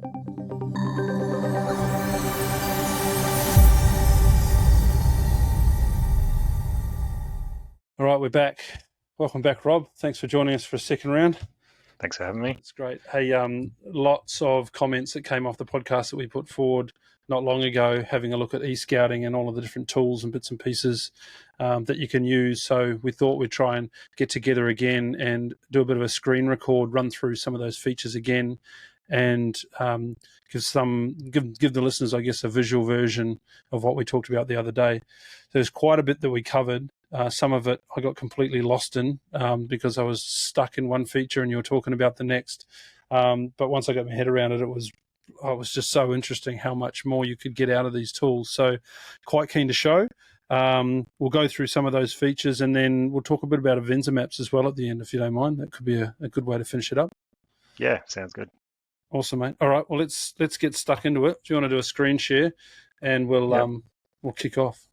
All right, we're back. Welcome back, Rob. Thanks for joining us for a second round. Thanks for having me. It's great. Hey, lots of comments that came off the podcast that we put forward not long ago, having a look at e-scouting and all of the different tools and bits and pieces that you can use. So we thought we'd try and get together again and do a bit of a screen record, run through some of those features again, and give the listeners, I guess, a visual version of what we talked about the other day. There's quite a bit that we covered. Some of it I got completely lost in because I was stuck in one feature and you were talking about the next. But once I got my head around it, it was just so interesting how much more you could get out of these tools. So quite keen to show. We'll go through some of those features and then we'll talk a bit about Athena maps as well at the end, if you don't mind. That could be a good way to finish it up. Yeah, sounds good. Awesome, mate. All right, well, let's get stuck into it. Do you want to do a screen share and we'll kick off?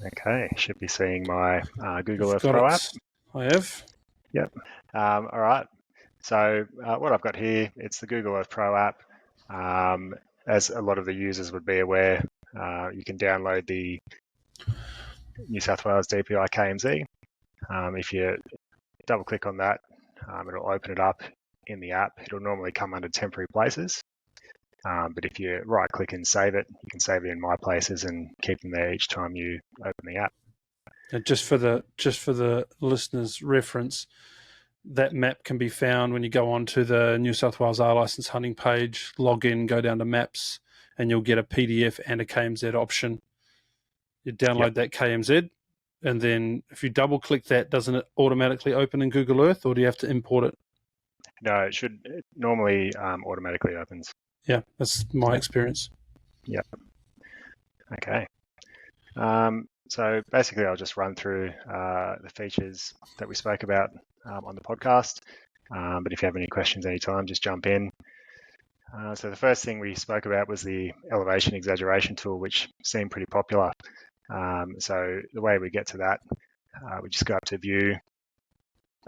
Okay, should be seeing my Google Earth Pro app. I have. Yep. All right. So what I've got here, it's the Google Earth Pro app. As a lot of the users would be aware, you can download the New South Wales DPI KMZ. If you double click on that, it'll open it up in the app. It'll normally come under temporary places. But if you right click and save it, you can save it in My Places and keep them there each time you open the app. And just for the listeners' reference, that map can be found when you go onto the New South Wales R Licence hunting page, log in, go down to maps, and you'll get a PDF and a KMZ option. You download that KMZ, and then if you double click that, doesn't it automatically open in Google Earth, or do you have to import it? No, it normally automatically opens. Yeah, that's my experience. Yep. Okay. So basically, I'll just run through the features that we spoke about on the podcast. But if you have any questions anytime, just jump in. So the first thing we spoke about was the elevation exaggeration tool, which seemed pretty popular. So the way we get to that, we just go up to View.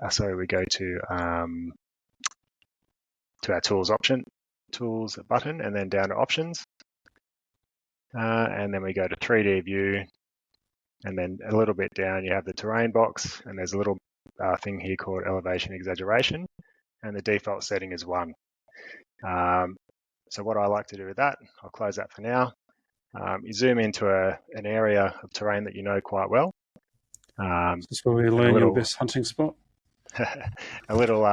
We go to our Tools button, and then down to Options. And then we go to 3D View. And then a little bit down, you have the terrain box, and there's a little thing here called elevation exaggeration, and the default setting is 1. So what I like to do with that, I'll close that for now. You zoom into an area of terrain that you know quite well. This is where we learn your best hunting spot. A little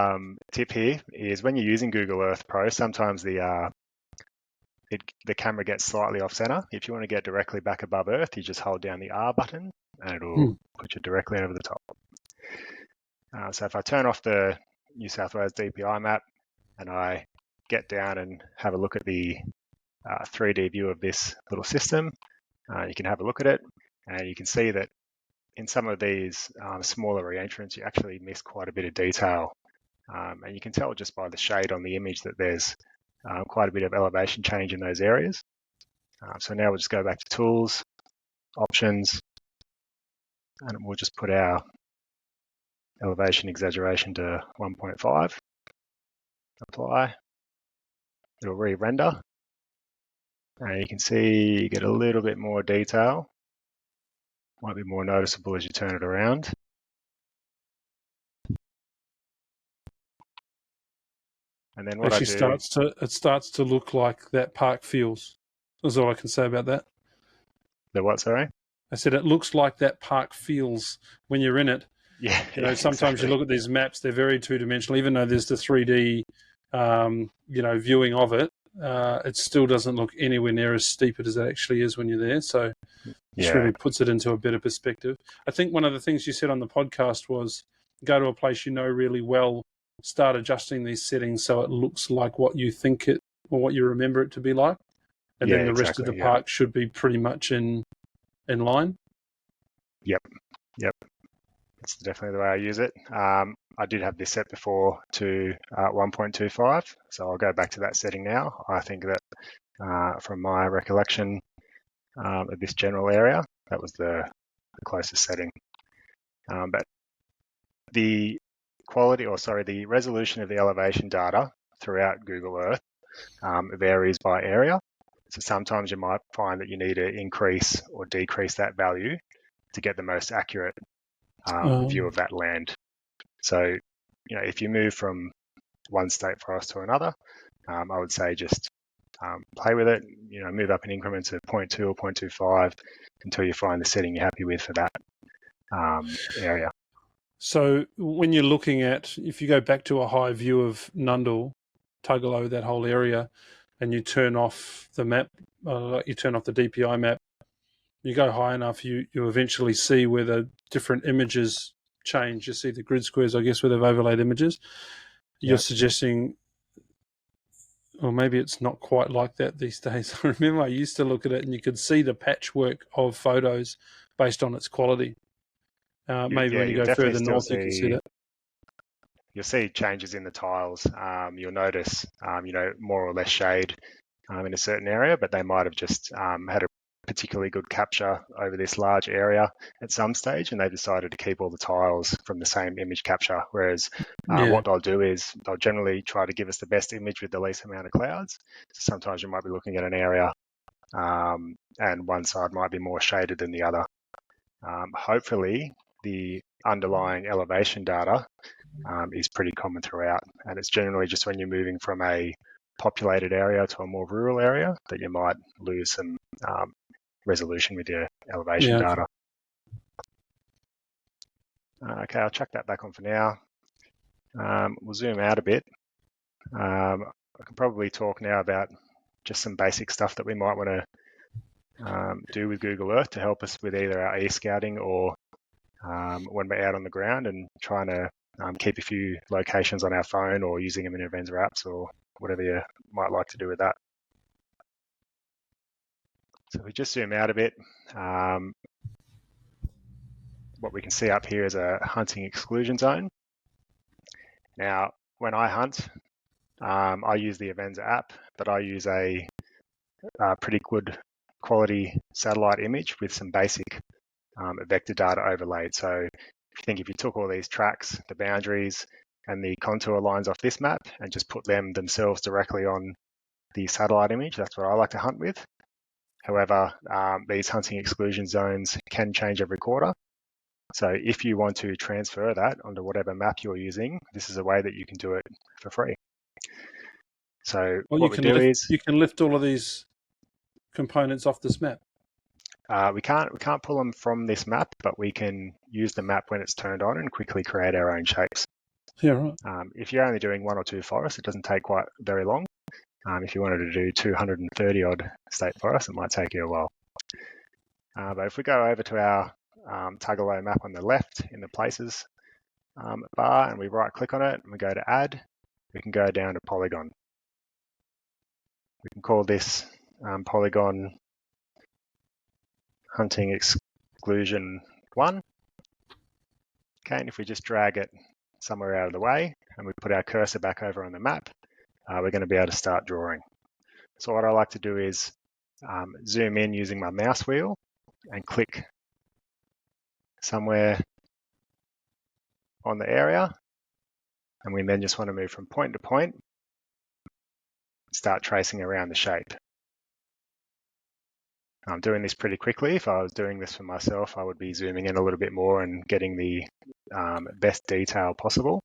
tip here is when you're using Google Earth Pro, sometimes the camera gets slightly off center. If you want to get directly back above Earth, you just hold down the R button and it'll put you directly over the top. So if I turn off the New South Wales DPI map and I get down and have a look at the 3D view of this little system, you can have a look at it and you can see that in some of these smaller re-entrants, you actually miss quite a bit of detail. And you can tell just by the shade on the image that there's quite a bit of elevation change in those areas. So now we'll just go back to Tools, Options, and we'll just put our elevation exaggeration to 1.5. Apply. It'll re-render. And you can see you get a little bit more detail. Might be more noticeable as you turn it around. And then what it starts to look like that park feels. That's all I can say about that. The what, sorry? I said it looks like that park feels when you're in it. Yeah. Sometimes you look at these maps, they're very two-dimensional. Even though there's the 3D, viewing of it, it still doesn't look anywhere near as steep as it actually is when you're there. So it really puts it into a better perspective. I think one of the things you said on the podcast was go to a place you know really well, start adjusting these settings so it looks like what you think it or what you remember it to be like. And then the rest of the park should be pretty much in line. Yep. That's definitely the way I use it. I did have this set before to 1.25, so I'll go back to that setting now. I think that from my recollection of this general area, that was the closest setting. But the resolution of the elevation data throughout Google Earth varies by area. So sometimes you might find that you need to increase or decrease that value to get the most accurate view of that land. So, if you move from one state forest to another, I would say just play with it, move up in increments of 0.2 or 0.25 until you find the setting you're happy with for that area. So when you're looking at, if you go back to a high view of Nundle, Tugelo, that whole area, and you turn off the map, you turn off the DPI map, you go high enough, you eventually see where the different images change. You see the grid squares, I guess, where they've overlaid images. You're suggesting, or maybe it's not quite like that these days. I remember I used to look at it and you could see the patchwork of photos based on its quality. Maybe when you go further north, you can see that. You'll see changes in the tiles. You'll notice, more or less shade in a certain area, but they might have just had a particularly good capture over this large area at some stage, and they decided to keep all the tiles from the same image capture. Whereas what they'll do is they'll generally try to give us the best image with the least amount of clouds. So sometimes you might be looking at an area and one side might be more shaded than the other. Hopefully, the underlying elevation data is pretty common throughout, and it's generally just when you're moving from a populated area to a more rural area that you might lose some resolution with your elevation data. Okay, I'll chuck that back on for now. We'll zoom out a bit. I can probably talk now about just some basic stuff that we might want to do with Google Earth to help us with either our e-scouting or when we're out on the ground and trying to keep a few locations on our phone or using them in events or apps or whatever you might like to do with that. So if we just zoom out a bit, what we can see up here is a hunting exclusion zone. Now, when I hunt, I use the Avenza app, but I use a pretty good quality satellite image with some basic vector data overlaid. So if you took all these tracks, the boundaries, and the contour lines off this map and just put them themselves directly on the satellite image, that's what I like to hunt with. However, these hunting exclusion zones can change every quarter. So if you want to transfer that onto whatever map you're using, this is a way that you can do it for free. So what we do is you can lift all of these components off this map. We can't pull them from this map, but we can use the map when it's turned on and quickly create our own shapes. Yeah, right. If you're only doing 1 or 2 forests, it doesn't take quite very long. If you wanted to do 230 odd state forests, it might take you a while. But if we go over to our Tugelo map on the left in the places bar and we right click on it and we go to add, we can go down to polygon. We can call this polygon hunting exclusion 1. Okay, and if we just drag it somewhere out of the way and we put our cursor back over on the map, we're going to be able to start drawing. So what I like to do is zoom in using my mouse wheel and click somewhere on the area, and we then just want to move from point to point, start tracing around the shape. I'm doing this pretty quickly. If I was doing this for myself, I would be zooming in a little bit more and getting the best detail possible.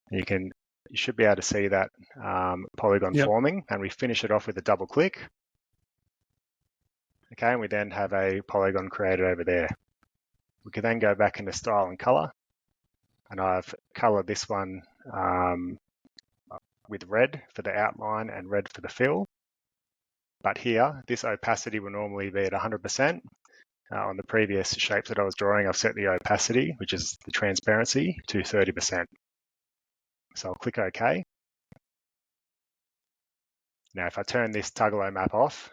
You should be able to see that polygon forming, and we finish it off with a double click. Okay, and we then have a polygon created over there. We can then go back into style and color, and I've colored this one with red for the outline and red for the fill. But here, this opacity will normally be at 100%. On the previous shapes that I was drawing, I've set the opacity, which is the transparency, to 30%. So I'll click OK. Now, if I turn this Tugelo map off,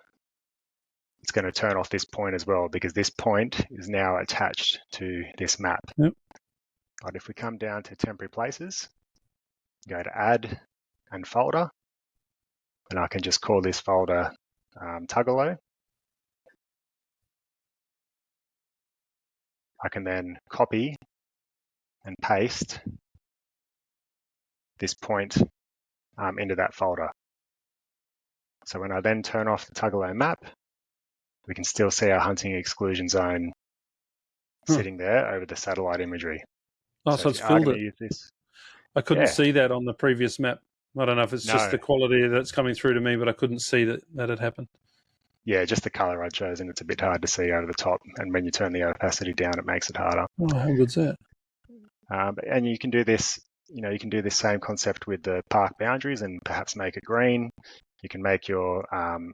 it's going to turn off this point as well, because this point is now attached to this map. Yep. But if we come down to temporary places, go to add and folder, and I can just call this folder Tugelo. I can then copy and paste this point into that folder. So when I then turn off the Tugalo map, we can still see our hunting exclusion zone sitting there over the satellite imagery. Oh, So so if it's you are filled going it. to use this, I couldn't yeah, see that on the previous map. I don't know if it's just no, the quality that's coming through to me, but I couldn't see that had happened. yeah, just the color I'd chosen. It's a bit hard to see over the top, and when you turn the opacity down, it makes it harder. Oh, how good's that? And you can do this, you can do this same concept with the park boundaries and perhaps make it green. You can make your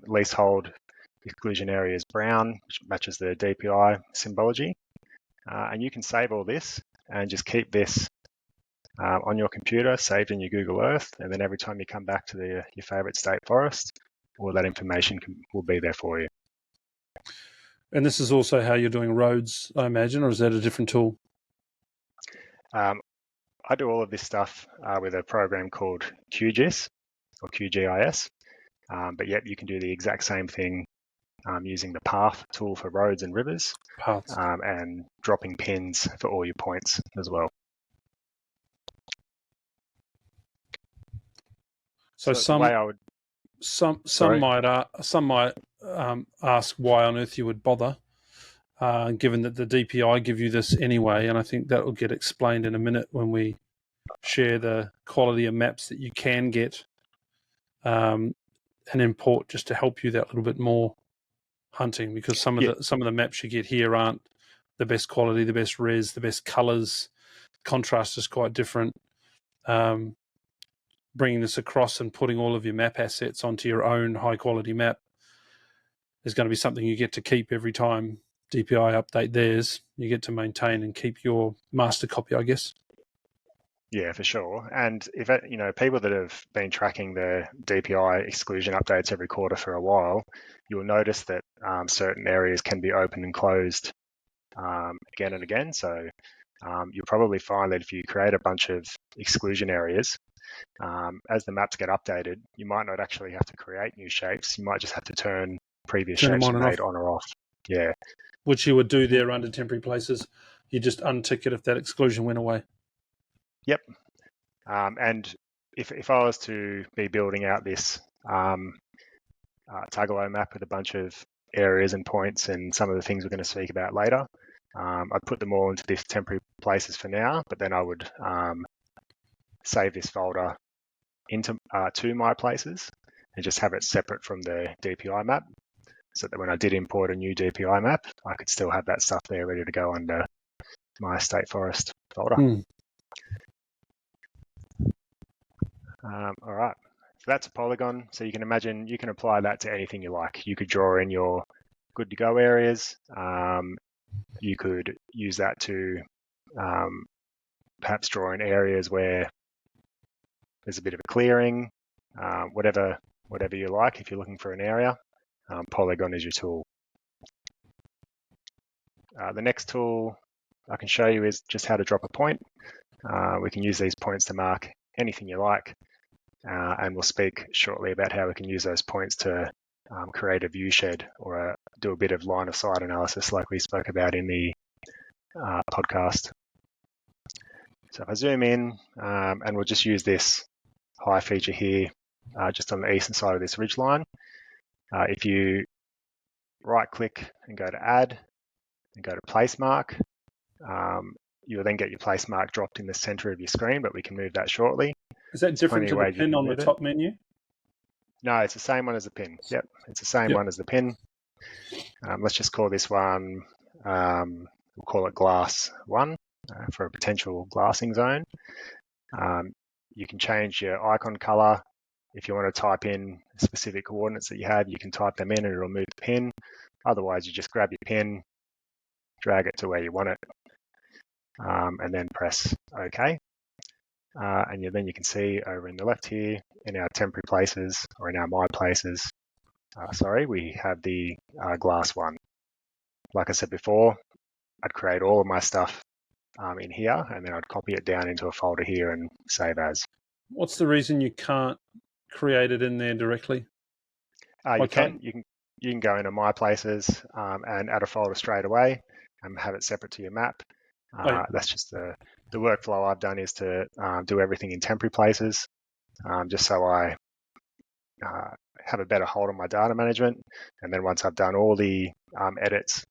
leasehold exclusion areas brown, which matches the DPI symbology. And you can save all this and just keep this on your computer, saved in your Google Earth. And then every time you come back to your favorite state forest, all that information will be there for you. And this is also how you're doing roads, I imagine, or is that a different tool? I do all of this stuff with a program called QGIS or QGIS. But yet you can do the exact same thing using the path tool for roads and rivers Paths. and dropping pins for all your points as well. So the way I would, some might ask why on earth you would bother, given that the DPI give you this anyway, and I think that will get explained in a minute when we share the quality of maps that you can get and import just to help you that little bit more hunting, because some of the maps you get here aren't the best quality, the best res, the best colors. Contrast is quite different. Bringing this across and putting all of your map assets onto your own high quality map is going to be something you get to keep every time DPI update theirs. You get to maintain and keep your master copy, I guess. Yeah, for sure. And if people that have been tracking the DPI exclusion updates every quarter for a while, you'll notice that certain areas can be open and closed again and again. So you'll probably find that if you create a bunch of exclusion areas, as the maps get updated, you might not actually have to create new shapes. You might just have to turn previous shapes you made on or off. Yeah. Which you would do there under temporary places. You just untick it if that exclusion went away. Yep. And if I was to be building out this Tugalo map with a bunch of areas and points and some of the things we're going to speak about later, I'd put them all into this temporary places for now, but then I would save this folder into to my places and just have it separate from the DPI map, so that when I did import a new DPI map, I could still have that stuff there ready to go under my state forest folder. All right, so that's a polygon. So you can imagine you can apply that to anything you like. You could draw in your good to go areas. You could use that to perhaps draw in areas where there's a bit of a clearing, whatever you like. If you're looking for an area, polygon is your tool. The next tool I can show you is just how to drop a point. We can use these points to mark anything you like, and we'll speak shortly about how we can use those points to create a view shed or do a bit of line of sight analysis like we spoke about in the podcast. So if I zoom in, and we'll just use this high feature here, just on the eastern side of this ridge line. If you right click and go to add and go to place mark, you'll then get your place mark dropped in the center of your screen, but we can move that shortly. Is that different to the pin on the top menu? No, it's the same one as the pin. Yep, it's the same one as the pin. Let's just call this one, we'll call it glass 1 for a potential glassing zone. You can change your icon color. If you want to type in specific coordinates that you have, you can type them in and it'll move the pin. Otherwise, you just grab your pin, drag it to where you want it, and then press OK. And then you can see over in the left here, in our temporary places, or in our my places, we have the glass 1. Like I said before, I'd create all of my stuff in here, and then I'd copy it down into a folder here and save as. What's the reason you can't create it in there directly? You can go into my places and add a folder straight away and have it separate to your map. Right. That's just the workflow I've done, is to do everything in temporary places, just so I have a better hold on my data management. And then once I've done all the edits,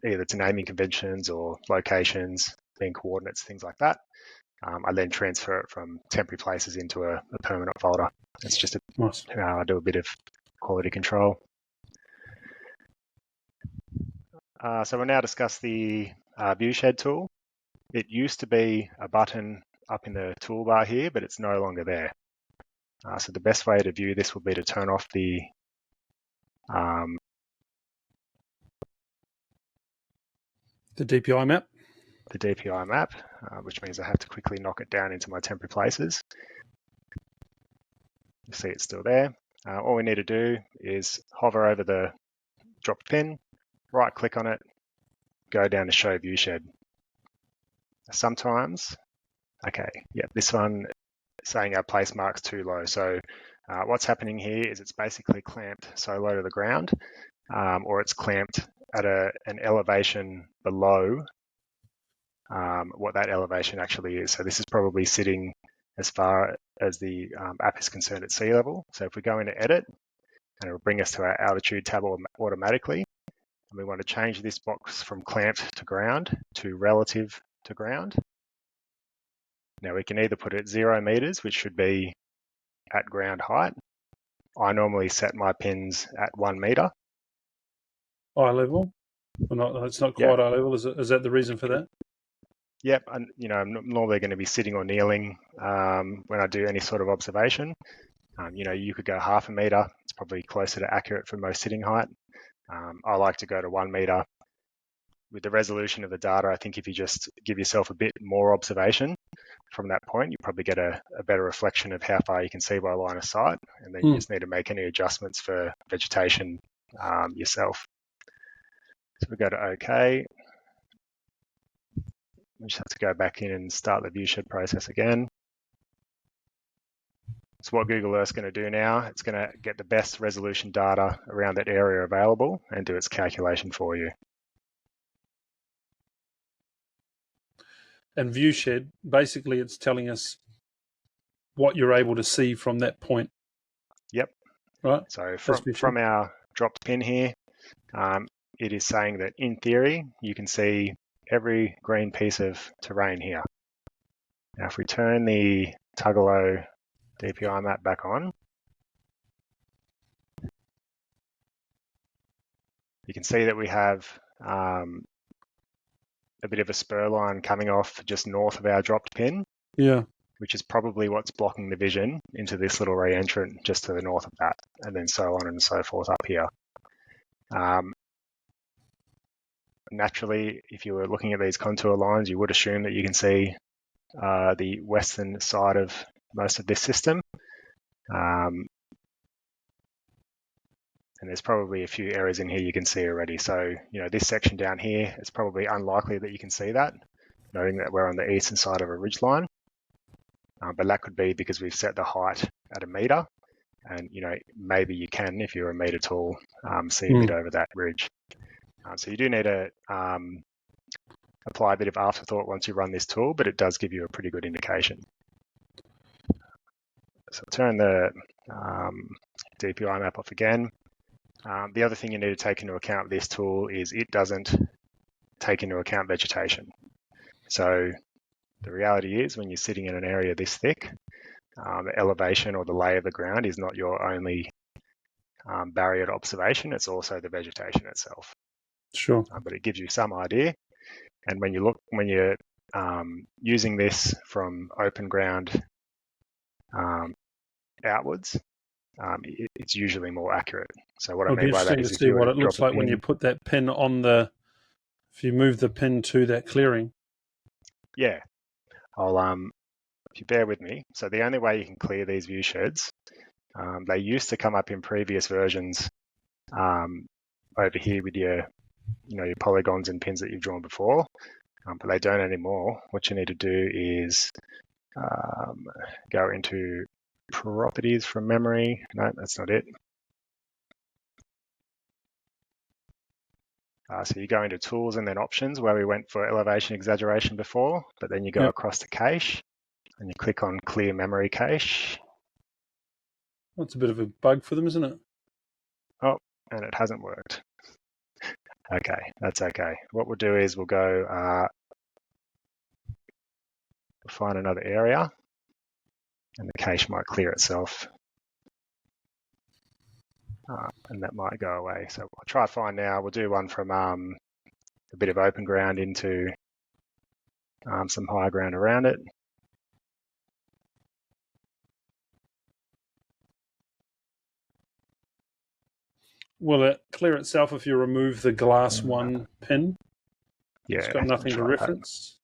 either to naming conventions or locations, being coordinates, things like that, I then transfer it from temporary places into a permanent folder. It's just Nice. I do a bit of quality control. So we'll now discuss the viewshed tool. It used to be a button up in the toolbar here, but it's no longer there. So the best way to view this would be to turn off the DPI map. The DPI map, which means I have to quickly knock it down into my temporary places. You see it's still there. All we need to do is hover over the dropped pin, right click on it, go down to show viewshed. Sometimes, this one is saying our place mark's too low. So what's happening here is it's basically clamped so low to the ground, or it's clamped at an elevation below what that elevation actually is. So this is probably sitting as far as the app is concerned at sea level. So if we go into edit, and it will bring us to our altitude tab automatically, and we want to change this box from clamped to ground to relative to ground. Now we can either put it 0 meters, which should be at ground height. I normally set my pins at 1 meter. Eye level? Well, not, it's not quite eye level. Is that the reason for that? Yep, and I'm normally going to be sitting or kneeling when I do any sort of observation. You could go 0.5 meter. It's probably closer to accurate for most sitting height. I like to go to 1 meter. With the resolution of the data, I think if you just give yourself a bit more observation from that point, you probably get a better reflection of how far you can see by line of sight, and then you just need to make any adjustments for vegetation yourself. So we go to OK. We just have to go back in and start the viewshed process again. So what Google Earth's going to do now, it's going to get the best resolution data around that area available and do its calculation for you. And viewshed, basically it's telling us what you're able to see from that point. Yep. Right. So from our dropped pin here, it is saying that in theory, you can see every green piece of terrain here. Now, if we turn the Tugelo DPI map back on, you can see that we have a bit of a spur line coming off just north of our dropped pin. Yeah. Which is probably what's blocking the vision into this little re-entrant just to the north of that, and then so on and so forth up here. Naturally, if you were looking at these contour lines, you would assume that you can see the western side of most of this system. And there's probably a few areas in here you can see already. So, this section down here, it's probably unlikely that you can see that, noting that we're on the eastern side of a ridgeline. But that could be because we've set the height at 1 meter, and maybe you can, if you're 1 meter tall, see a bit over that ridge. So you do need to apply a bit of afterthought once you run this tool, but it does give you a pretty good indication. So turn the DPI map off again. The other thing you need to take into account with this tool is it doesn't take into account vegetation. So the reality is, when you're sitting in an area this thick, the elevation or the lay of the ground is not your only barrier to observation, it's also the vegetation itself. Sure. But it gives you some idea. And when you're using this from open ground outwards, it's usually more accurate. So what I mean by that is, to see what it looks like when you put that pin on if you move the pin to that clearing. Yeah, I'll if you bear with me. So the only way you can clear these view sheds, they used to come up in previous versions over here with your polygons and pins that you've drawn before, but they don't anymore. What you need to do is go into properties from memory. No, that's not it. So you go into tools and then options where we went for elevation exaggeration before, but then you go across to cache and you click on clear memory cache. That's a bit of a bug for them, isn't it? Oh, and it hasn't worked. Okay, that's okay. What we'll do is we'll go find another area and the cache might clear itself. And that might go away. So I'll try find now. We'll do one from a bit of open ground into some high ground around it. Will it clear itself if you remove the glass one pin? Yeah, it's got nothing to reference.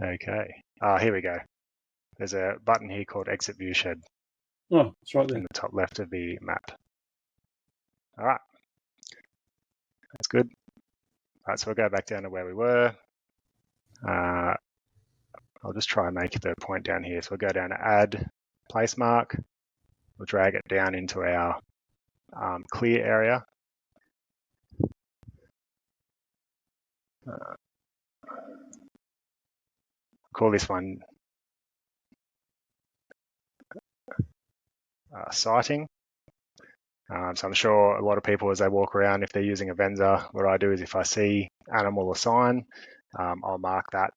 Okay. Here we go. There's a button here called Exit View Shed. Oh, it's right there. In the top left of the map. All right. That's good. All right, so we'll go back down to where we were. I'll just try and make the point down here. So we'll go down to Add Place Mark. We'll drag it down into our clear area. Call this one sighting. So I'm sure a lot of people, as they walk around, if they're using a Venza, what I do is if I see animal or sign, I'll mark that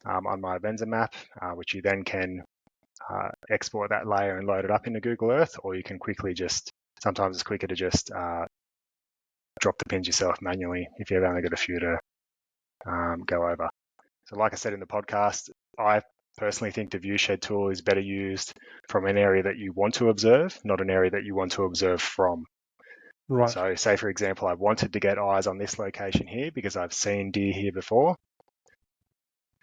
on my Venza map, which you then can export that layer and load it up into Google Earth, or you can quickly just, sometimes it's quicker to just drop the pins yourself manually if you've only got a few to go over. So like I said in the podcast, I personally think the viewshed tool is better used from an area that you want to observe, not an area that you want to observe from. Right. So say, for example, I wanted to get eyes on this location here because I've seen deer here before.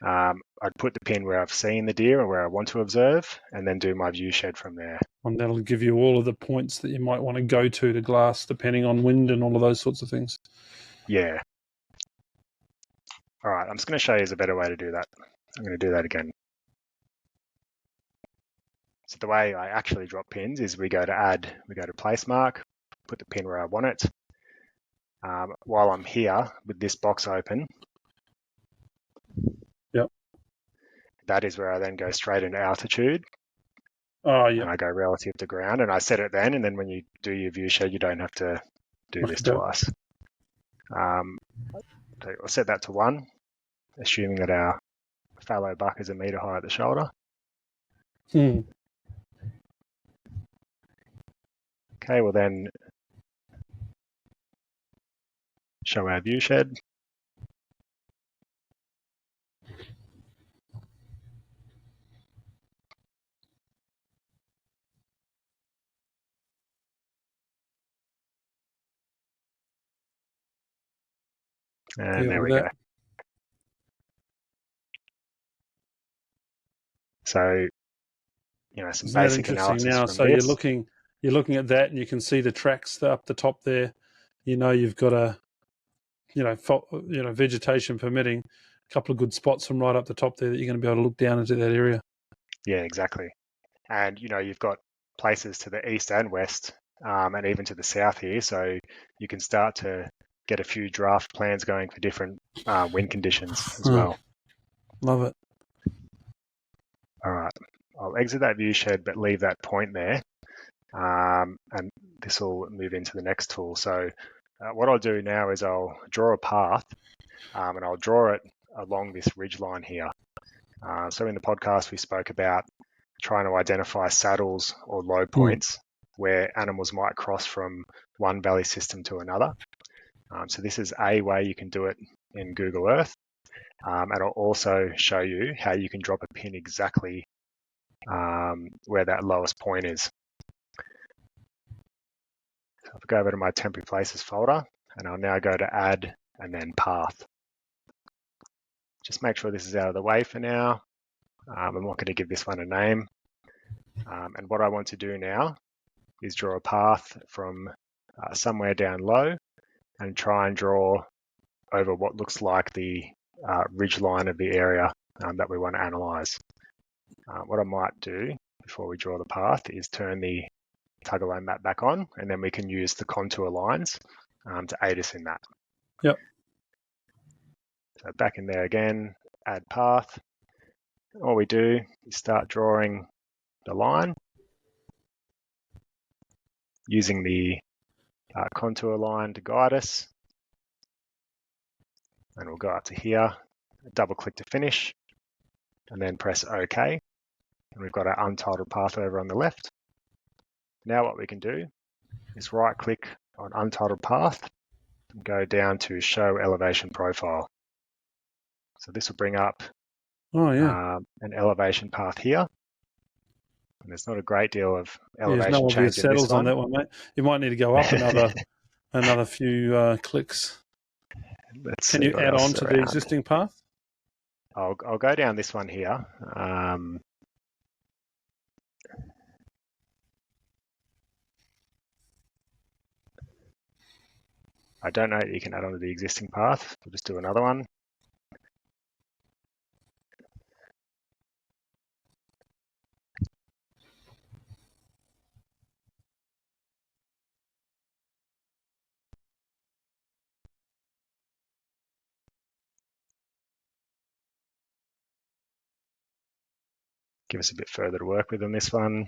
I'd put the pin where I've seen the deer or where I want to observe and then do my viewshed from there. And that'll give you all of the points that you might want to go to glass, depending on wind and all of those sorts of things. Yeah. All right, I'm just going to show you a better way to do that. I'm going to do that again. So the way I actually drop pins is we go to Add, we go to Place Mark, put the pin where I want it. While I'm here with this box open, yep, that is where I then go straight into altitude. Oh, yeah. And I go relative to ground, and I set it then, and then when you do your viewshed, you don't have to do this twice. So I'll set that to 1, assuming that our fallow buck is 1 metre high at the shoulder. Okay, we'll then show our viewshed. And there we go. So, some basic analysis now? from So this. you're looking at that, and you can see the tracks up the top there. You've got a, vegetation permitting, a couple of good spots from right up the top there that you're going to be able to look down into that area. Yeah, exactly. And you've got places to the east and west, and even to the south here, so you can start to get a few draft plans going for different wind conditions as well. Love it. All right, I'll exit that viewshed, but leave that point there, and this will move into the next tool. So what I'll do now is I'll draw a path, and I'll draw it along this ridge line here. So in the podcast, we spoke about trying to identify saddles or low points where animals might cross from one valley system to another. So this is a way you can do it in Google Earth. And I'll also show you how you can drop a pin exactly where that lowest point is. So if I go over to my temporary places folder, and I'll now go to Add and then Path. Just make sure this is out of the way for now. I'm not going to give this one a name. And what I want to do now is draw a path from somewhere down low and try and draw over what looks like the ridge line of the area that we want to analyze. What I might do before we draw the path is turn the tug-of-war map back on, and then we can use the contour lines to aid us in that. Yep. So back in there again, add path. All we do is start drawing the line using the contour line to guide us. And we'll go up to here, double click to finish, and then press OK. And we've got our untitled path over on the left. Now what we can do is right click on untitled path and go down to show elevation profile. So this will bring up an elevation path here. And there's not a great deal of elevation there's no change obvious in this saddles on that one, mate. You might need to go up another few clicks. Can you add on to the existing path? I'll go down this one here. I don't know if you can add on to the existing path. We'll just do another one. Give us a bit further to work with on this one.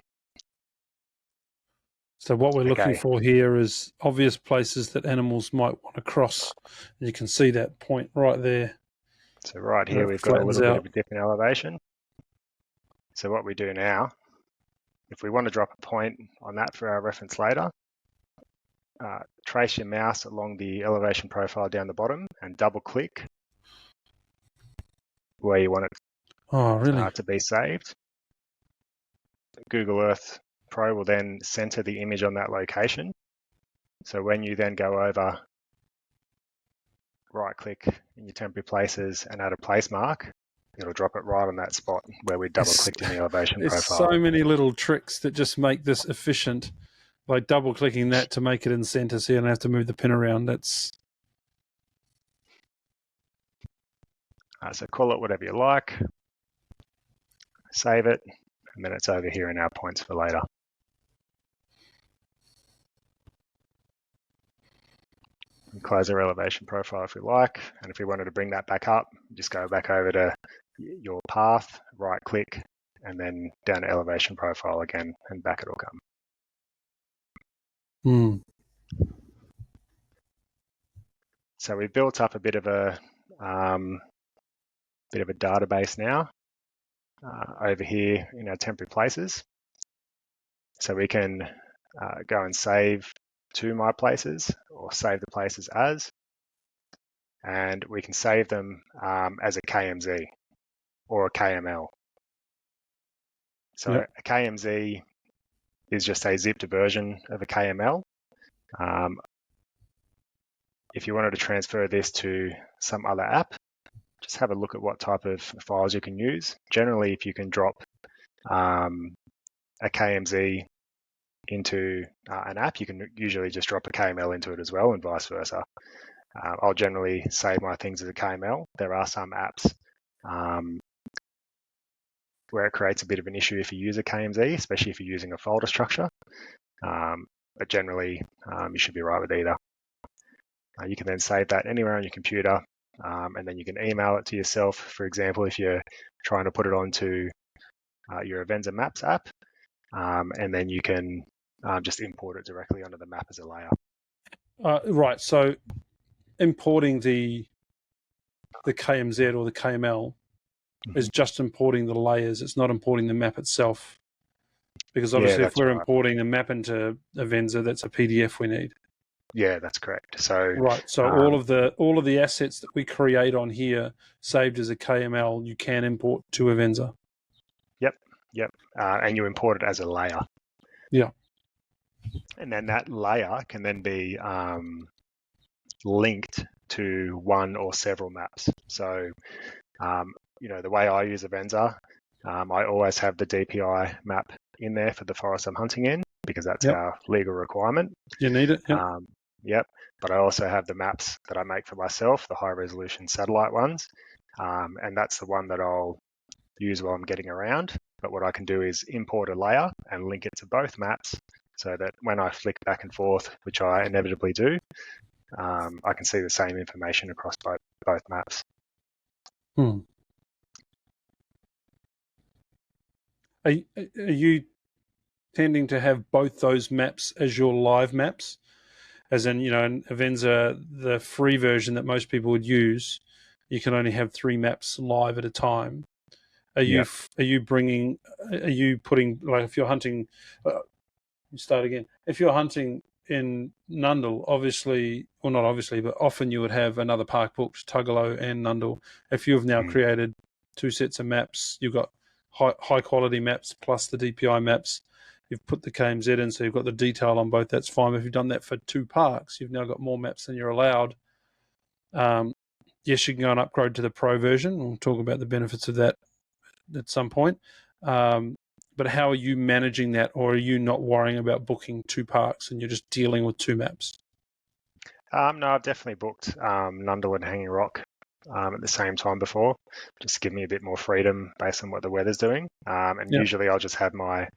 So what we're looking for here is obvious places that animals might want to cross. You can see that point right there. So right here, we've got a little bit of a dip in elevation. So what we do now, if we want to drop a point on that for our reference later, trace your mouse along the elevation profile down the bottom and double click where you want it to be saved. Google Earth Pro will then center the image on that location. So when you then go over, right click in your temporary places and add a place mark, it'll drop it right on that spot where we double clicked in the elevation profile. There's so many little tricks that just make this efficient. Like double clicking that to make it in center so you don't have to move the pin around. That's so call it whatever you like, save it, and then it's over here in our points for later. And close our elevation profile if we like, and if we wanted to bring that back up, just go back over to your path, right click, and then down to elevation profile again, and back it'll come. So we've built up a bit of a database now over here in our temporary places. So we can go and save to my places or save the places as, and we can save them as a KMZ or a KML. So a KMZ is just a zipped version of a KML. If you wanted to transfer this to some other app, just have a look at what type of files you can use. Generally, if you can drop a KMZ into an app, you can usually just drop a KML into it as well, and vice versa. I'll generally save my things as a KML. There are some apps where it creates a bit of an issue if you use a KMZ, especially if you're using a folder structure. But generally, you should be right with either. You can then save that anywhere on your computer, and then you can email it to yourself. For example, if you're trying to put it onto your Avenza Maps app, and then you can just import it directly onto the map as a layer. Right, so importing the KMZ or the KML is just importing the layers. It's not importing the map itself. Because obviously if we're importing a map into Avenza, that's a PDF we need. Yeah, that's correct. So right. So all of the assets that we create on here saved as a KML, you can import to Avenza. Yep. And you import it as a layer. Yeah. And then that layer can then be linked to one or several maps. So, the way I use Avenza, I always have the DPI map in there for the forest I'm hunting in, because that's Yep. our legal requirement. You need it. Yep. Yep. But I also have the maps that I make for myself, the high resolution satellite ones. And that's the one that I'll use while I'm getting around. But what I can do is import a layer and link it to both maps so that when I flick back and forth, which I inevitably do, I can see the same information across both maps. Are you tending to have both those maps as your live maps? As in, in Avenza, the free version that most people would use, you can only have 3 maps live at a time. Are you putting, like, if you're hunting, start again. If you're hunting in Nundle, obviously, or not obviously, but often you would have another park booked, Tugelo and Nundle. If you've now created 2 sets of maps, you've got high quality maps plus the DPI maps. You've put the KMZ in, so you've got the detail on both. That's fine. If you've done that for 2 parks, you've now got more maps than you're allowed. Yes, you can go and upgrade to the Pro version. We'll talk about the benefits of that at some point. But how are you managing that, or are you not worrying about booking 2 parks and you're just dealing with 2 maps? No, I've definitely booked Nundle and Hanging Rock at the same time before, just to give me a bit more freedom based on what the weather's doing. And usually I'll just have my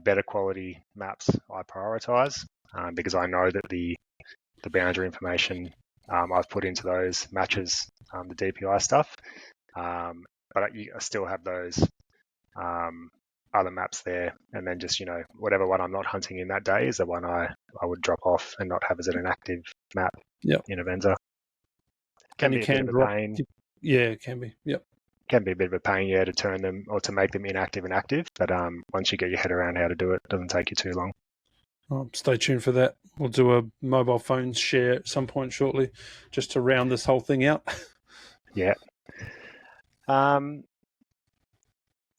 better quality maps I prioritize, because I know that the boundary information I've put into those matches the DPI stuff. But I still have those other maps there, and then just whatever one I'm not hunting in that day is the one I would drop off and not have as an active map in Avenza. Can be a bit of a pain. Yeah, it can be. Yep. Can be a bit of a pain, to turn them or to make them inactive and active. But once you get your head around how to do it, it doesn't take you too long. Stay tuned for that. We'll do a mobile phone share at some point shortly, just to round this whole thing out. Yeah. I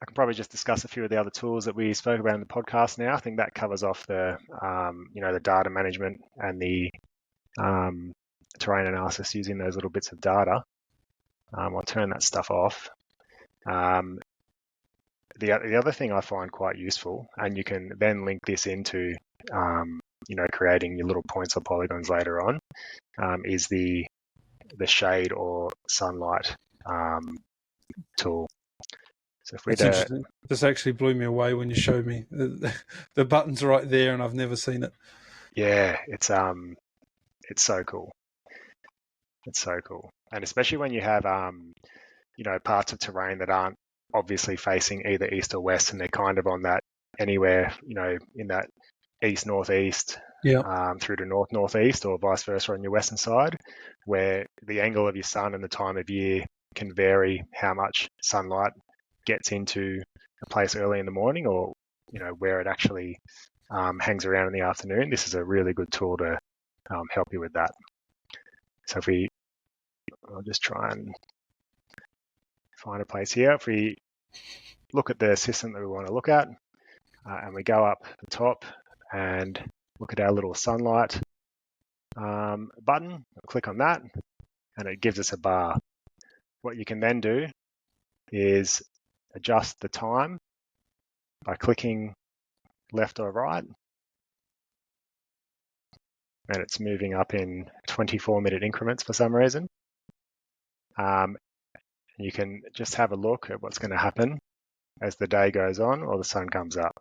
can probably just discuss a few of the other tools that we spoke about in the podcast now. I think that covers off the, the data management and the terrain analysis using those little bits of data. I'll turn that stuff off. The other thing I find quite useful, and you can then link this into, creating your little points or polygons later on, is the shade or sunlight tool. So if That's interesting. This actually blew me away when you showed me. The button's right there, and I've never seen it. Yeah, it's so cool. It's so cool, and especially when you have parts of terrain that aren't obviously facing either east or west, and they're kind of on that anywhere in that east northeast through to north northeast, or vice versa on your western side, where the angle of your sun and the time of year can vary how much sunlight gets into a place early in the morning, or where it actually hangs around in the afternoon. This is a really good tool to help you with that. So I'll just try and find a place here. If we look at the system that we want to look at, and we go up the top and look at our little sunlight button, click on that, and it gives us a bar. What you can then do is adjust the time by clicking left or right, and it's moving up in 24-minute increments for some reason. You can just have a look at what's going to happen as the day goes on or the sun comes up.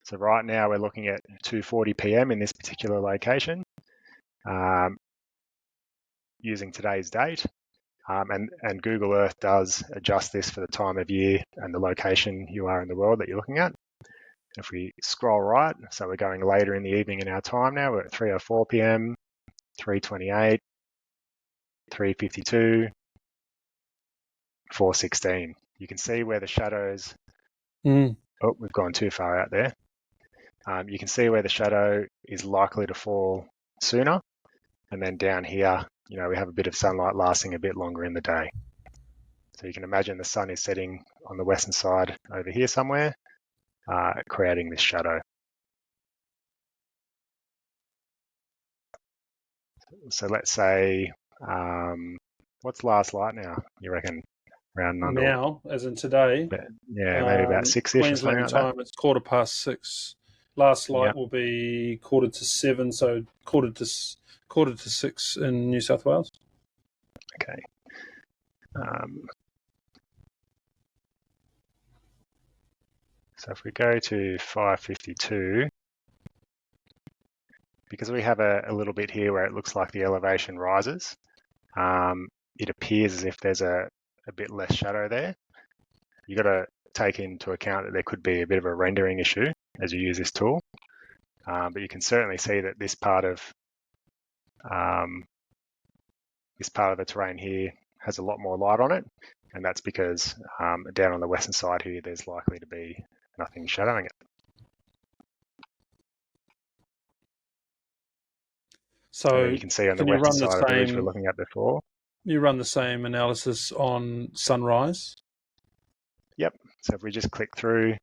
So right now we're looking at 2:40 p.m. in this particular location, using today's date. And Google Earth does adjust this for the time of year and the location you are in the world that you're looking at. If we scroll right, so we're going later in the evening in our time now, we're at 3:04 p.m., 3:28, 3:52, 4:16. You can see where the shadows... Oh, we've gone too far out there. You can see where the shadow is likely to fall sooner. And then down here, we have a bit of sunlight lasting a bit longer in the day. So you can imagine the sun is setting on the western side over here somewhere, creating this shadow. So let's say, what's last light now, you reckon? around Nundle. Now, as in today. But, yeah, maybe about 6-ish or something Queensland like time, it's 6:15. Last light Yep. will be 7:15, so quarter to 6 in New South Wales. Okay. So if we go to 5:52, because we have a little bit here where it looks like the elevation rises, it appears as if there's a bit less shadow there. You've got to take into account that there could be a bit of a rendering issue as you use this tool. But you can certainly see that this part of the terrain here has a lot more light on it, and that's because down on the western side here, there's likely to be nothing shadowing it. So you can see on the can you western run side the of the ridge we're same? looking at before. You run the same analysis on sunrise. Yep. So if we just click through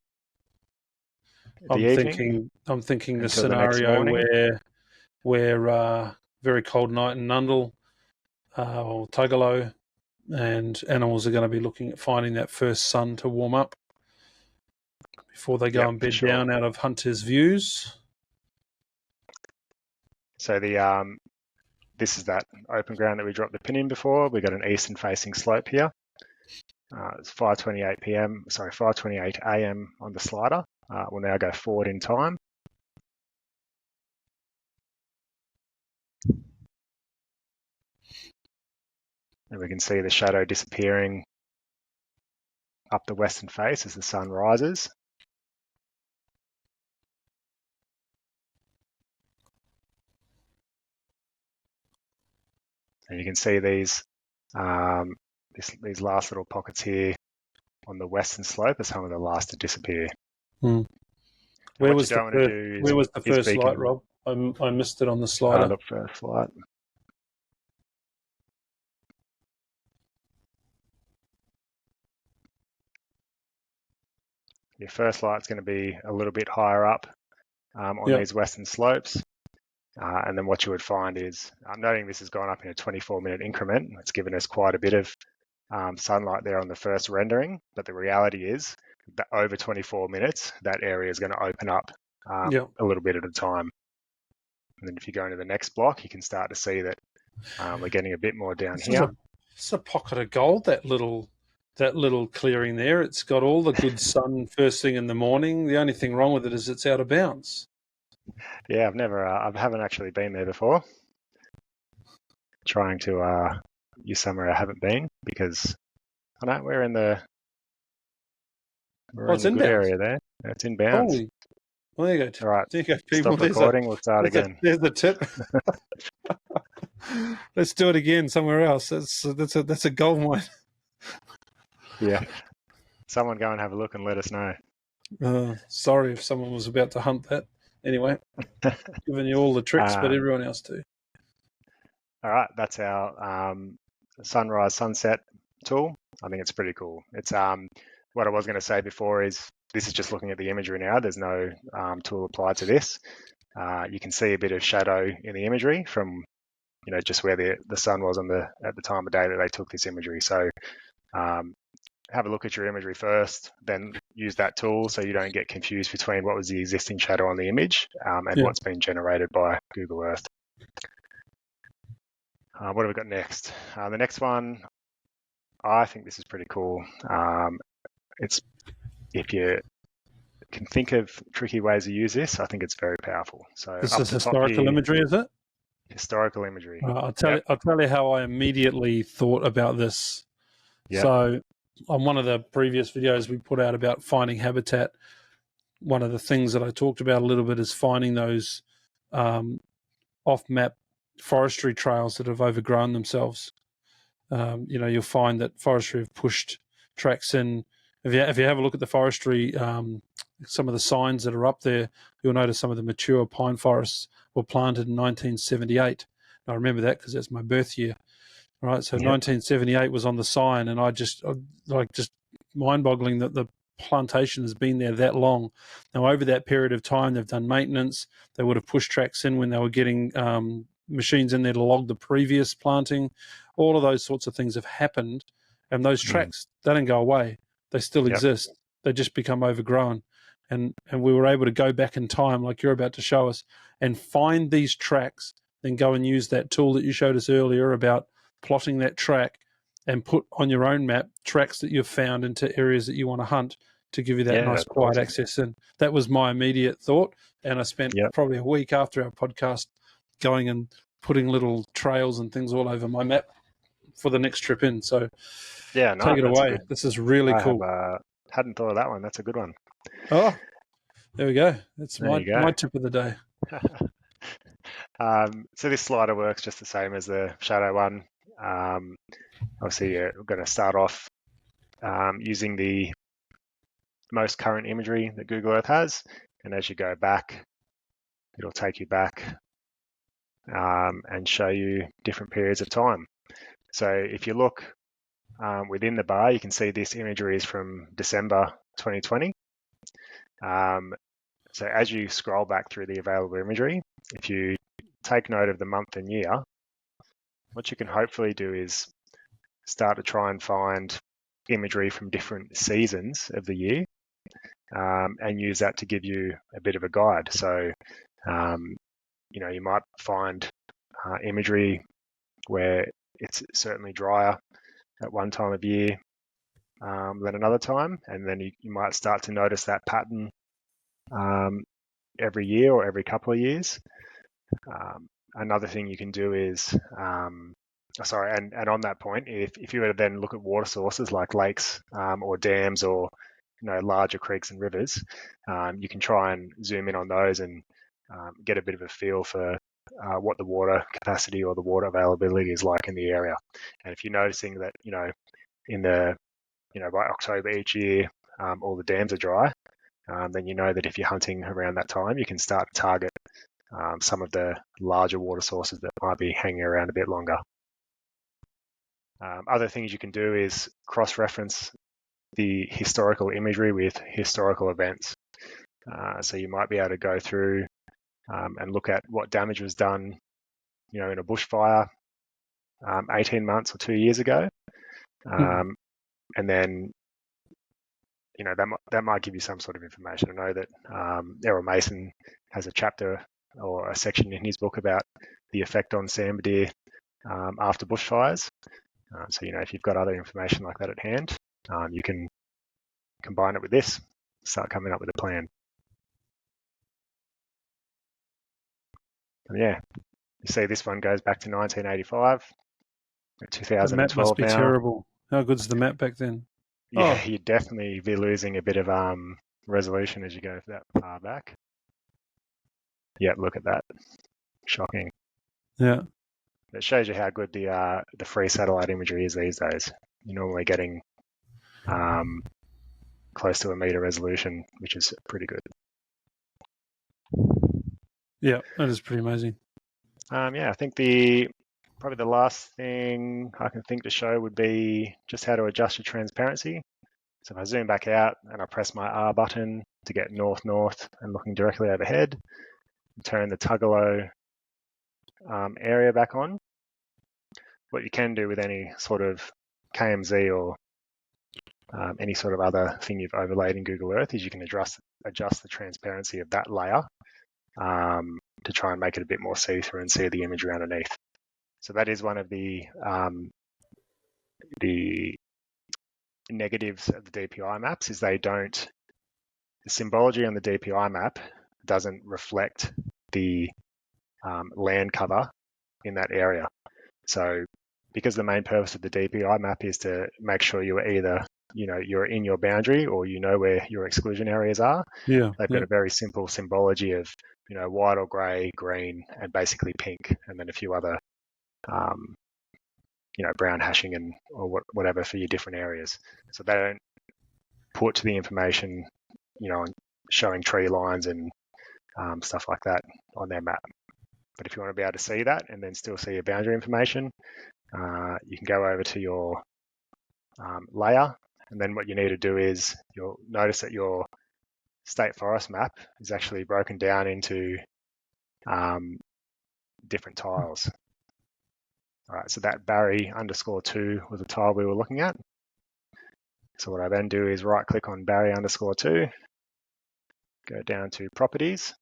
the I'm evening, thinking the until the next scenario morning. where very cold night in Nundle or Tugalo, and animals are going to be looking at finding that first sun to warm up before they go and bed down out of hunters' views. So this is that open ground that we dropped the pin in before. We've got an eastern facing slope here. It's 5:28 a.m. on the slider. We'll now go forward in time. And we can see the shadow disappearing up the western face as the sun rises. And you can see these last little pockets here on the western slope are some of the last to disappear. Where was the first light, Rob? I missed it on the slider. The first light. Your first light's going to be a little bit higher up on these western slopes. And then what you would find is, noting this has gone up in a 24-minute increment, it's given us quite a bit of sunlight there on the first rendering, but the reality is that over 24 minutes, that area is going to open up a little bit at a time. And then if you go into the next block, you can start to see that we're getting a bit more down here. It's a pocket of gold, that little clearing there. It's got all the good sun first thing in the morning. The only thing wrong with it is it's out of bounds. Yeah, I haven't actually been there before. Trying to use somewhere I haven't been, because we're in the good area there. It's inbounds. Holy, well, there you go. All right, there you go, people. Stop recording. We'll start again. There's the tip. Let's do it again somewhere else. That's a gold mine. Yeah. Someone go and have a look and let us know. Sorry if someone was about to hunt that. Anyway, giving you all the tricks, but everyone else too. All right, that's our sunrise sunset tool. I think it's pretty cool. It's what I was going to say before is this is just looking at the imagery now. There's no tool applied to this. You can see a bit of shadow in the imagery from just where the sun was at the time of day that they took this imagery. So have a look at your imagery first, then use that tool so you don't get confused between what was the existing shadow on the image and what's been generated by Google Earth. What have we got next? The next one, I think this is pretty cool. It's if you can think of tricky ways to use this, I think it's very powerful. So this is historical imagery, is it? Historical imagery. I'll tell you how I immediately thought about this. Yep. So on one of the previous videos we put out about finding habitat, one of the things that I talked about a little bit is finding those off-map forestry trails that have overgrown themselves. You'll find that forestry have pushed tracks in. If you have a look at the forestry, some of the signs that are up there, you'll notice some of the mature pine forests were planted in 1978. I remember that because that's my birth year. Right, so 1978 was on the sign, and I just mind-boggling that the plantation has been there that long. Now, over that period of time, they've done maintenance. They would have pushed tracks in when they were getting machines in there to log the previous planting. All of those sorts of things have happened, And those tracks, they don't go away. They still Yep. exist. They just become overgrown. And we were able to go back in time, like you're about to show us, and find these tracks, then go and use that tool that you showed us earlier about plotting that track and put on your own map tracks that you've found into areas that you want to hunt to give you that nice that's quiet awesome. access. And that was my immediate thought. And I spent probably a week after our podcast going and putting little trails and things all over my map for the next trip in. So yeah, no, take it that's away. This is really cool. Hadn't thought of that one. That's a good one. Oh, there we go. That's There you go. my tip of the day. So this slider works just the same as the shadow one. Obviously, we're going to start off using the most current imagery that Google Earth has. And as you go back, it'll take you back and show you different periods of time. So if you look within the bar, you can see this imagery is from December 2020. So as you scroll back through the available imagery, if you take note of the month and year, what you can hopefully do is start to try and find imagery from different seasons of the year and use that to give you a bit of a guide. So, you might find imagery where it's certainly drier at one time of year than another time, and then you might start to notice that pattern every year or every couple of years. Another thing you can do is, and on that point, if you were to then look at water sources like lakes or dams or larger creeks and rivers, you can try and zoom in on those and get a bit of a feel for what the water capacity or the water availability is like in the area. And if you're noticing that, by October each year, all the dams are dry, then you know that if you're hunting around that time, you can start to target some of the larger water sources that might be hanging around a bit longer. Other things you can do is cross-reference the historical imagery with historical events. So you might be able to go through and look at what damage was done, in a bushfire 18 months or 2 years ago. And then, that might give you some sort of information. I know that Errol Mason has a chapter or a section in his book about the effect on sambar deer after bushfires. So, if you've got other information like that at hand, you can combine it with this, start coming up with a plan. And yeah, you see this one goes back to 1985, 2012 the map must be now. terrible. How good's the map back then? Yeah, you'd definitely be losing a bit of resolution as you go that far back. Yeah, look at that. Shocking. Yeah. It shows you how good the free satellite imagery is these days. You're normally getting close to a meter resolution, which is pretty good. Yeah, that is pretty amazing. I think probably the last thing I can think to show would be just how to adjust your transparency. So if I zoom back out and I press my R button to get north and looking directly overhead, turn the Tugelo area back on. What you can do with any sort of KMZ or any sort of other thing you've overlaid in Google Earth is you can adjust the transparency of that layer to try and make it a bit more see-through and see the imagery underneath. So that is one of the negatives of the DPI maps is the symbology on the DPI map doesn't reflect the land cover in that area. So because the main purpose of the DPI map is to make sure you're either, you're in your boundary or where your exclusion areas are. Yeah. They've got a very simple symbology of, white or grey, green, and basically pink, and then a few other, brown hashing or whatever for your different areas. So they don't put the information, showing tree lines and stuff like that on their map. But if you want to be able to see that and then still see your boundary information, you can go over to your layer, and then what you need to do is you'll notice that your state forest map is actually broken down into different tiles. All right, so that Barry _2 was a tile we were looking at. So what I then do is right click on barrier_2, go down to properties,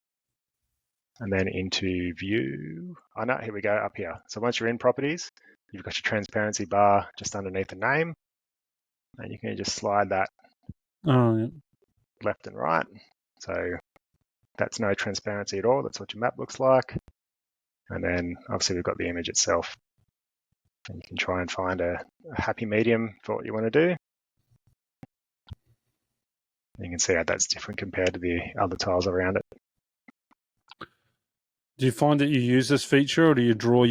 and then into view. Oh no, here we go, up here. So once you're in properties, you've got your transparency bar just underneath the name, and you can just slide that left and right. So that's no transparency at all. That's what your map looks like. And then obviously we've got the image itself. And you can try and find a happy medium for what you want to do. You can see how that's different compared to the other tiles around it. Do you find that you use this feature, or do you draw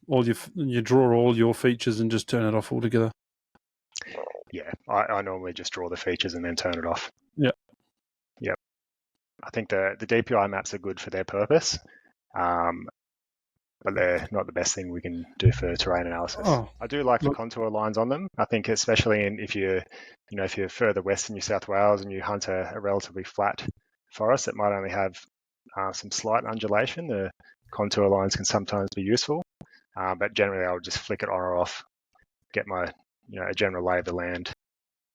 all your features and just turn it off altogether? Yeah, I normally just draw the features and then turn it off. Yeah. Yep. I think the DPI maps are good for their purpose, but they're not the best thing we can do for terrain analysis. Oh, I do like the contour lines on them. I think especially if you're further west in New South Wales and you hunt a relatively flat forest that might only have some slight undulation, the contour lines can sometimes be useful. But generally, I'll just flick it on or off, get my a general lay of the land,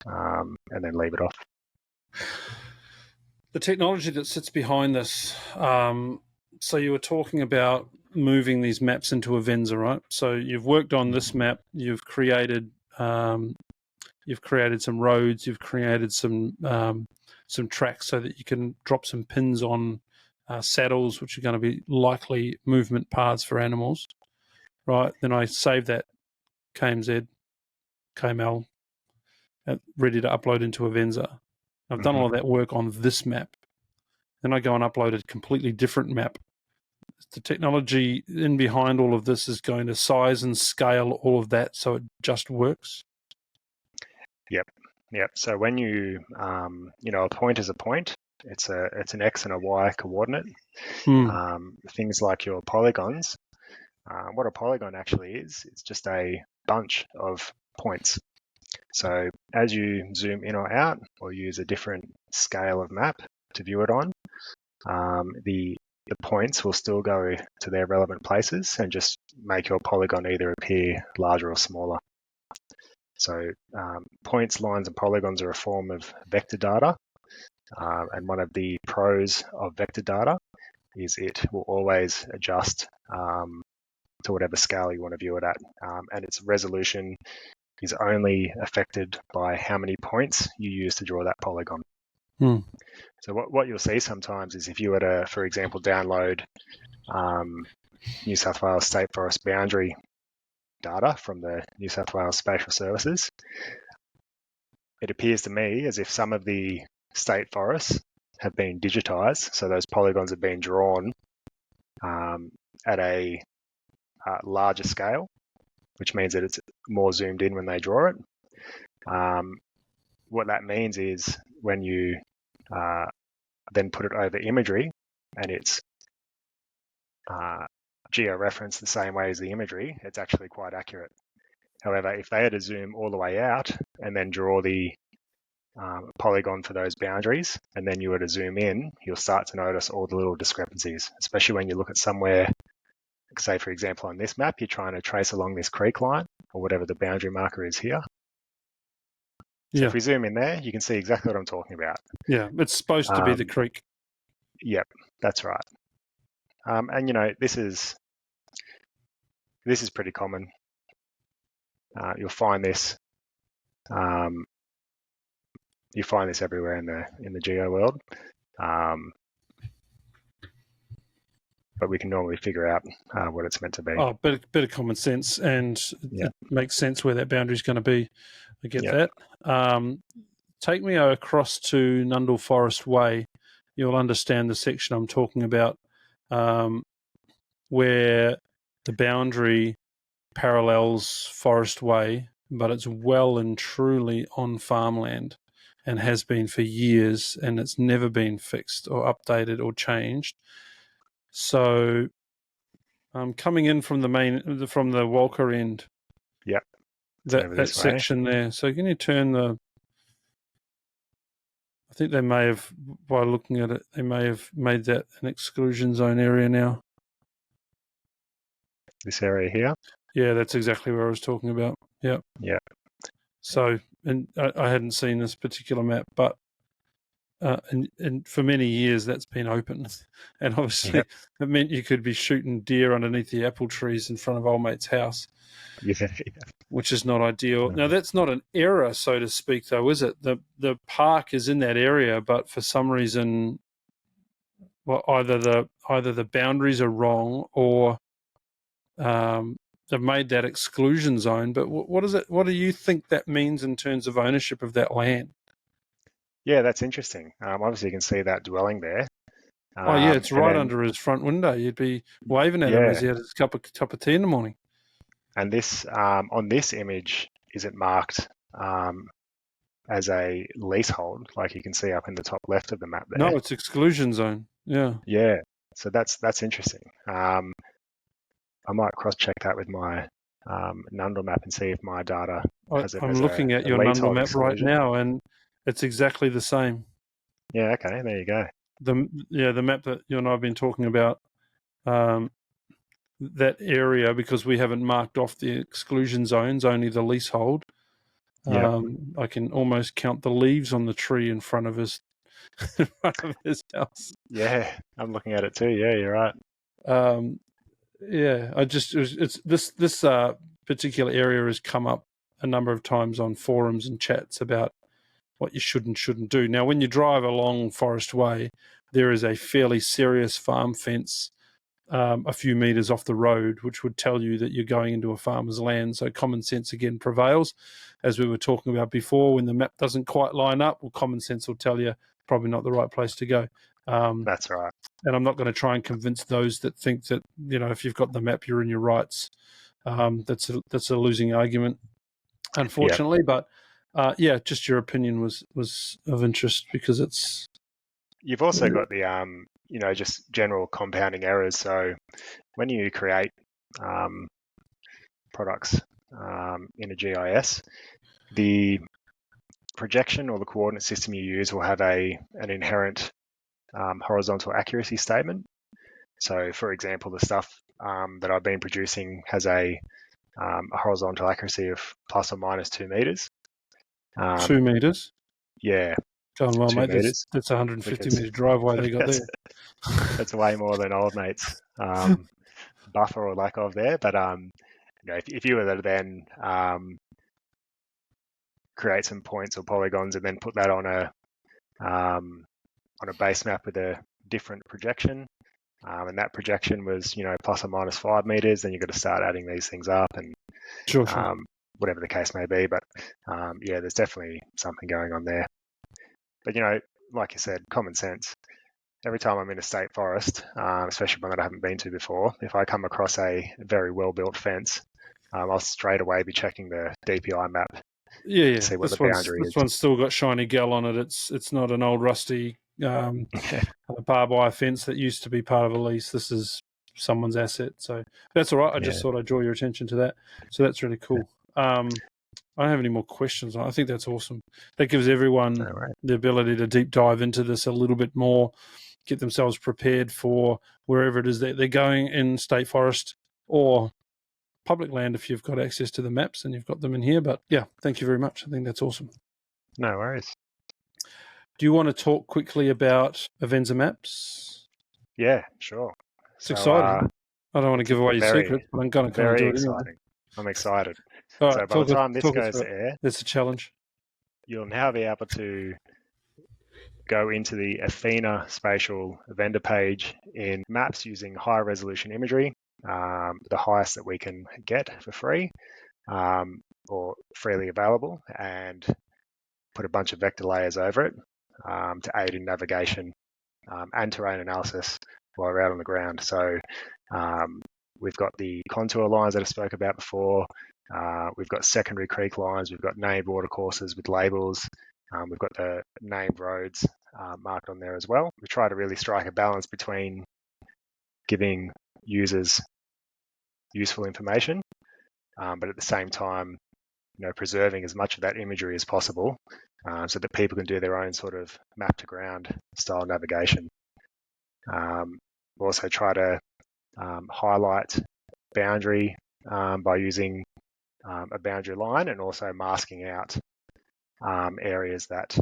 and then leave it off. The technology that sits behind this. So you were talking about moving these maps into a Venza, right? So you've worked on this map. You've created some roads. You've created some tracks so that you can drop some pins on saddles, which are going to be likely movement paths for animals, right? Then I save that KML ready to upload into a Venza. I've done all of that work on this map. Then I go and upload a completely different map. The technology in behind all of this is going to size and scale all of that so it just works. Yep. So when you, a point is a point. It's an X and a Y coordinate. Things like your polygons. What a polygon actually is, it's just a bunch of points. So as you zoom in or out, or use a different scale of map to view it on, the points will still go to their relevant places and just make your polygon either appear larger or smaller. So points, lines, and polygons are a form of vector data. And one of the pros of vector data is it will always adjust to whatever scale you want to view it at. And its resolution is only affected by how many points you use to draw that polygon. So what you'll see sometimes is if you were to, for example, download New South Wales State Forest boundary data from the New South Wales Spatial Services, it appears to me as if some of the state forests have been digitized. So those polygons have been drawn at a larger scale, which means that it's more zoomed in when they draw it. What that means is when you then put it over imagery and it's geo-referenced the same way as the imagery, it's actually quite accurate. However, if they had to zoom all the way out and then draw the polygon for those boundaries, and then you were to zoom in, you'll start to notice all the little discrepancies, especially when you look at somewhere, say, for example, on this map, you're trying to trace along this creek line or whatever the boundary marker is here. So if we zoom in there, you can see exactly what I'm talking about. Yeah, it's supposed to be the creek. Yep, that's right. And this is pretty common. You'll find this. You find this everywhere in the geo world. But we can normally figure out what it's meant to be. Oh, bit of common sense, and it makes sense where that boundary is going to be. I get that. Take me across to Nundle Forest Way. You'll understand the section I'm talking about, where the boundary parallels Forest Way, but it's well and truly on farmland and has been for years, and it's never been fixed or updated or changed. So coming in from the Walker end. Yep. That section there. So can you turn I think they may have, by looking at it, they may have made that an exclusion zone area now. This area here? Yeah, that's exactly what I was talking about. Yeah. Yeah. So, and I hadn't seen this particular map, but and for many years that's been open, and obviously Yep. it meant you could be shooting deer underneath the apple trees in front of old mate's house, Yeah. which is not ideal. Now that's not an error, so to speak, though, is it? The park is in that area, but for some reason, well, either the boundaries are wrong or they've made that exclusion zone. But what is it? What do you think that means in terms of ownership of that land? Yeah, that's interesting. Obviously, you can see that dwelling there. Oh yeah, it's And right then, under his front window. You'd be waving at him as yeah, he had his cup of tea in the morning. and this on this image isn't marked as a leasehold, like you can see up in the top left of the map No, there. it's exclusion zone. Yeah. Yeah, so that's interesting. I might cross-check that with my Nundle map and see if my data has it I'm as looking at a your Nundle leasehold map right exclusion. now, and it's exactly the same. Yeah, okay, there you go. The map that you and I have been talking about, that area, because we haven't marked off the exclusion zones, only the leasehold. Yeah, I can almost count the leaves on the tree in front of his in front of his house. yeah, I'm looking at it too. Yeah, you're right. Um, yeah, it's this particular area has come up a number of times on forums and chats about what you should and shouldn't do. Now, when you drive along Forest Way, there is a fairly serious farm fence a few metres off the road, which would tell you that you're going into a farmer's land. So common sense again prevails. As we were talking about before, when the map doesn't quite line up, well, common sense will tell you probably not the right place to go. That's right. And I'm not going to try and convince those that think that, if you've got the map, you're in your rights. That's a losing argument, Yeah, unfortunately. But yeah, just your opinion was of interest because it's. you've also got the just general compounding errors. So when you create products in a GIS, the projection or the coordinate system you use will have an inherent horizontal accuracy statement. So, for example, the stuff that I've been producing has a horizontal accuracy of plus or minus 2 meters. 2 metres. Yeah, Going well, 2 mate. meters, That's a 150 because metre driveway they got that's there. that's way more than old mates buffer or lack of there. But if you were to then create some points or polygons and then put that on a base map with a different projection, and that projection was plus or minus 5 meters, then you've got to start adding these things up and Sure. whatever the case may be. But yeah, there's definitely something going on there. But like you said, common sense. Every time I'm in a state forest, especially one that I haven't been to before, if I come across a very well-built fence, I'll straight away be checking the DPI map Yeah. to see what This the boundary is. one's still got shiny gel on it. It's not an old rusty barbed wire fence that used to be part of a lease. This is someone's asset. So that's all right. I just thought I'd draw your attention to that. So that's really cool. I don't have any more questions. I think that's awesome. That gives everyone the ability to deep dive into this a little bit more, get themselves prepared for wherever it is that they're going in state forest or public land if you've got access to the maps and you've got them in here. But yeah, thank you very much. I think that's awesome. No worries. Do you want to talk quickly about Avenza Maps? Yeah, sure. It's exciting. I don't want to give away your secret, but I'm going to kind of do it anyway. Exciting. I'm excited. All So right, by the time this goes to air, it's a challenge. you'll now be able to go into the Athena Spatial vendor page in maps using high resolution imagery, the highest that we can get for free or freely available, and put a bunch of vector layers over it to aid in navigation and terrain analysis while we're out on the ground. So we've got the contour lines that I spoke about before. We've got secondary creek lines. We've got named watercourses with labels. We've got the named roads marked on there as well. We try to really strike a balance between giving users useful information, but at the same time, preserving as much of that imagery as possible so that people can do their own sort of map to ground style navigation. We also try to highlight boundary by using a boundary line and also masking out areas that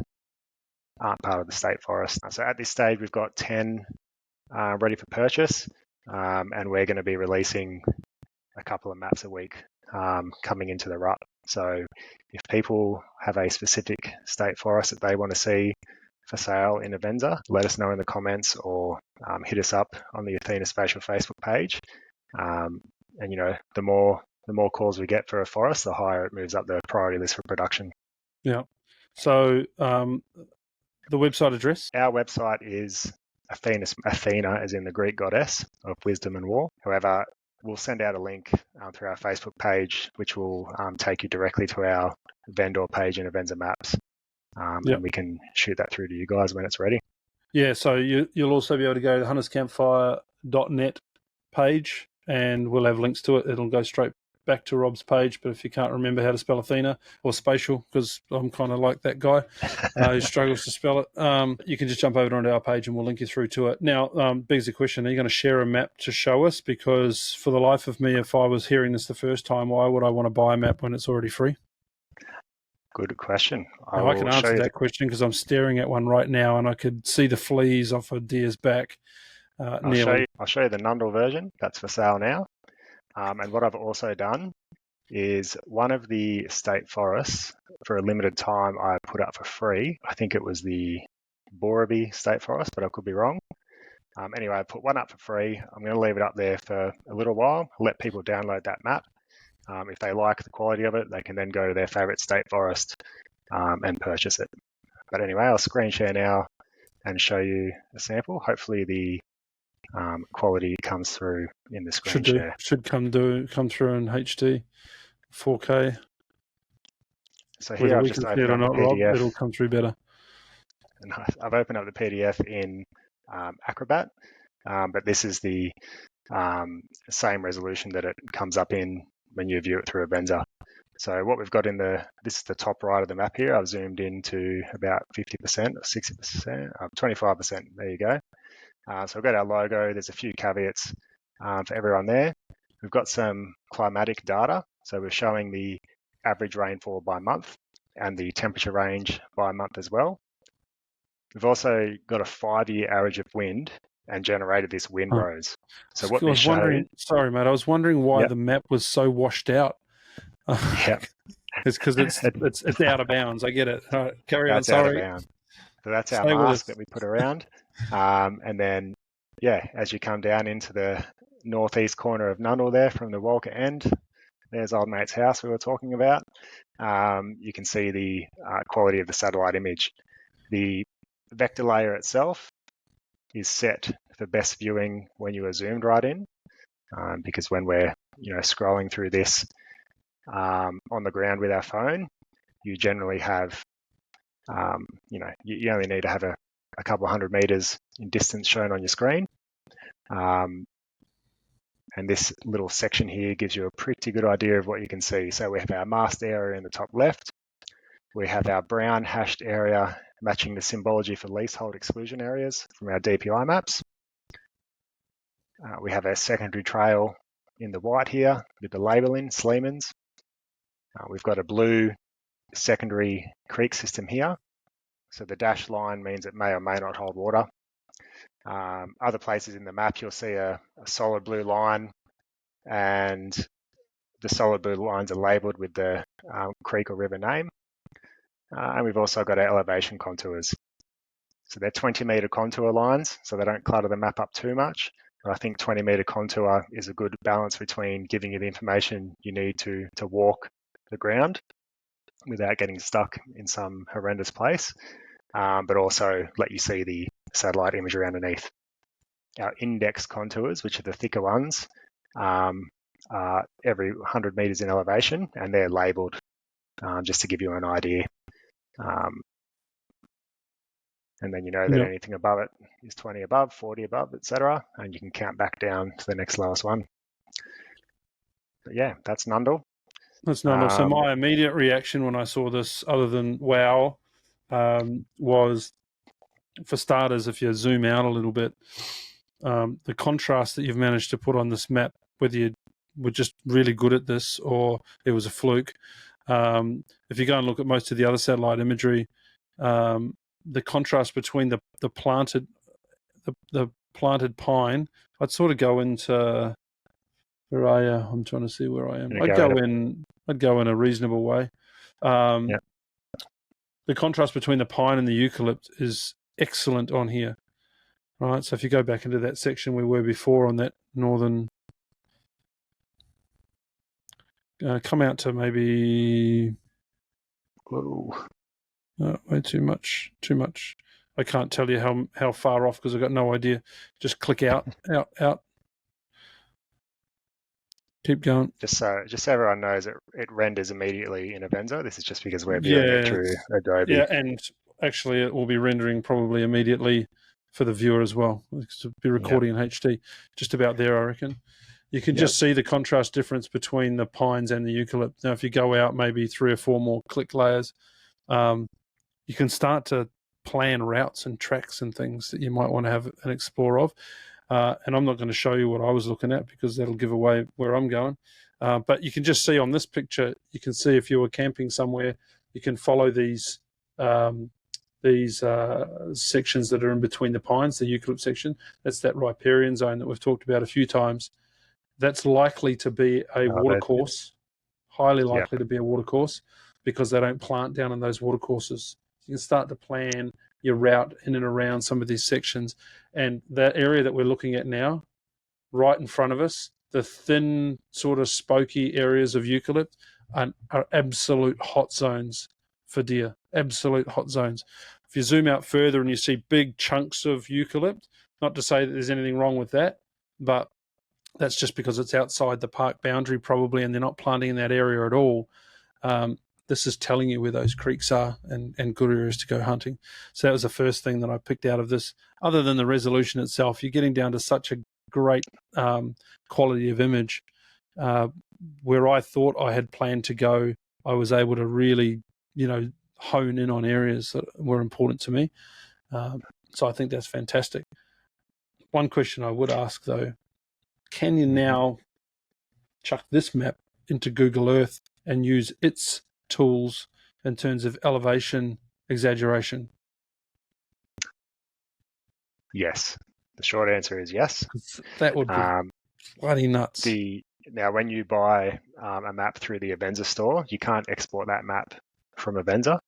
aren't part of the state forest. So at this stage, we've got 10 ready for purchase, and we're going to be releasing a couple of maps a week coming into the rut. So if people have a specific state forest that they want to see for sale in Avenza, let us know in the comments or hit us up on the Athena Spatial Facebook page. And the more calls we get for a forest, the higher it moves up the priority list for production. Yeah. So the website address? Our website is Athena, as in the Greek goddess of wisdom and war. However, we'll send out a link through our Facebook page, which will take you directly to our vendor page in Avenza Maps. And we can shoot that through to you guys when it's ready. Yeah, so you'll also be able to go to hunterscampfire.net page, and we'll have links to it. It'll go straight back to Rob's page, but if you can't remember how to spell Athena or Spatial, because I'm kind of like that guy who struggles to spell it, you can just jump over onto our page and we'll link you through to it. Now, begs the question, are you going to share a map to show us? Because for the life of me, if I was hearing this the first time, why would I want to buy a map when it's already free? Good question. I can answer that question because I'm staring at one right now and I could see the fleas off a deer's back. I'll show you the Nundle version that's for sale now. And what I've also done is one of the state forests for a limited time I put up for free. I think it was the Borreby State Forest, but I could be wrong. Anyway, I put one up for free. I'm going to leave it up there for a little while, let people download that map. If they like the quality of it, they can then go to their favorite state forest and purchase it. But anyway, I'll screen share now and show you a sample. Hopefully the quality comes through in the screen share. Should come through in HD, 4K. So here I've just opened up the PDF. Rob, it'll come through better. And I've opened up the PDF in Acrobat, but this is the same resolution that it comes up in when you view it through Avenza. So what we've got this is the top right of the map here. I've zoomed into about 50% or 60%, 25%. There you go. So we've got our logo. There's a few caveats for everyone there. We've got some climatic data. So we're showing the average rainfall by month and the temperature range by month as well. We've also got a 5-year average of wind and generated this wind rose. So what this shows... Sorry, mate. I was wondering why the map was so washed out. Yeah. It's because it's out of bounds. I get it. All right, carry on. Sorry. Out of bounds. So that's our mask that we put around. And then, as you come down into the northeast corner of Nundle there from the Walker end, there's old mate's house we were talking about. You can see the quality of the satellite image. The vector layer itself is set for best viewing when you are zoomed right in, because when we're scrolling through this on the ground with our phone, you generally have you only need to have a couple of 100 meters in distance shown on your screen. And this little section here gives you a pretty good idea of what you can see. So we have our masked area in the top left. We have our brown hashed area matching the symbology for leasehold exclusion areas from our DPI maps. We have our secondary trail in the white here with the labelling, Sleeman's. We've got a blue secondary creek system here. So the dashed line means it may or may not hold water. Other places in the map, you'll see a solid blue line, and the solid blue lines are labelled with the creek or river name. And we've also got our elevation contours. So they're 20-metre contour lines, so they don't clutter the map up too much. But I think 20-metre contour is a good balance between giving you the information you need to walk the ground without getting stuck in some horrendous place, but also let you see the satellite imagery underneath. Our index contours, which are the thicker ones, are every 100 metres in elevation, and they're labelled just to give you an idea. And then you know that anything above it is 20 above, 40 above, etc. And you can count back down to the next lowest one. But yeah, that's Nundle. That's Nundle. So my immediate reaction when I saw this, other than wow, was, for starters, if you zoom out a little bit, the contrast that you've managed to put on this map, whether you're were just really good at this, or it was a fluke. If you go and look at most of the other satellite imagery, the contrast between the planted pine, I'd sort of go into where I'm trying to see where I am. I'd go in a reasonable way. Yeah. The contrast between the pine and the eucalypt is excellent on here. Right, so if you go back into that section we were before on that northern, come out to maybe, way too much. I can't tell you how far off because I've got no idea. Just click out. Keep going. Just so everyone knows, it renders immediately in Avenza. This is just because we're viewing it through Adobe. Yeah, and actually it will be rendering probably immediately for the viewer as well. It'll be recording in HD. Just about there, I reckon. You can just see the contrast difference between the pines and the eucalypt. Now, if you go out maybe 3 or 4 more click layers, you can start to plan routes and tracks and things that you might want to have an explore of. And I'm not going to show you what I was looking at because that'll give away where I'm going. But you can just see on this picture, you can see if you were camping somewhere, you can follow these sections that are in between the pines, the eucalypt section. That's that riparian zone that we've talked about a few times. That's likely to be a watercourse, highly likely to be a watercourse, because they don't plant down in those watercourses. You can start to plan your route in and around some of these sections. And that area that we're looking at now, right in front of us, the thin sort of spokey areas of eucalypt are absolute hot zones for deer, absolute hot zones. If you zoom out further and you see big chunks of eucalypt, not to say that there's anything wrong with that, but that's just because it's outside the park boundary probably, and they're not planting in that area at all. This is telling you where those creeks are and good areas to go hunting. So that was the first thing that I picked out of this. Other than the resolution itself, you're getting down to such a great quality of image. Where I thought I had planned to go, I was able to really, hone in on areas that were important to me. So I think that's fantastic. One question I would ask, though, can you now chuck this map into Google Earth and use its tools in terms of elevation exaggeration? Yes. The short answer is yes. That would be bloody nuts. Now, when you buy a map through the Avenza store, you can't export that map from Avenza.